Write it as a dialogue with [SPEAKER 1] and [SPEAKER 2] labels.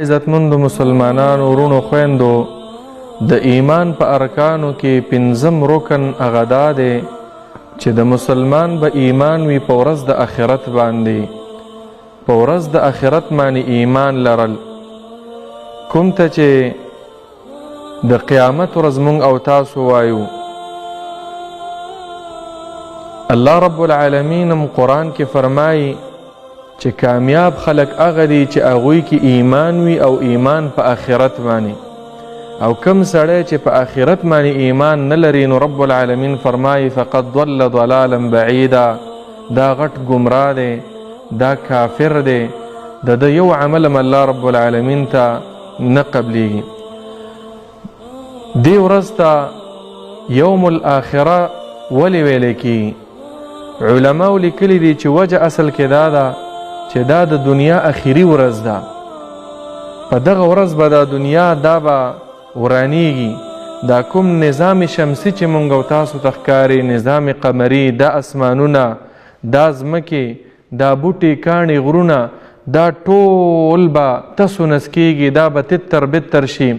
[SPEAKER 1] عزتمندو مسلمانانو ورونو خويندو د ایمان په ارکانو کې پنځم رکن هغه دا دی چې د مسلمان به ایمان وي په ورځ د آخرت باندې، په ورځ د آخرت باندې ایمان لرل. کوم ته چې د قیامت ورځ مونږ او تاسو وایو، الله رب العالمین هم قرآن کې فرمایي چې کامیاب خلق هغه دي چې هغوی کې ایمان وي او ایمان په آخرت باندې، او کم سړی چې په آخرت باندې ایمان نه لري نو رب العالمین فرمایي فقد ضل ضلالا بعیدا، دا غټ ګمراه دی، دا کافر دی، د یو عمل هم الله رب العالمین ته نه قبلیږي. دې ورځ ته یوم الاخره ولې ویلی کیږي؟ علماو لیکلي دي چې وجه اصل کې دا ده چې دا د دنیا اخیری ورځ ده. په دغه ورځ به دا دنیا دا به ورانیږي، دا کوم نظام شمسی چې مونږ او تاسو ته ښکاري، نظام قمري، دا اسمانونه، دا ځمکې، دا بوټي کاڼي غرونه، دا ټول به تسو نس کیږي، دا به تتر بتر شي.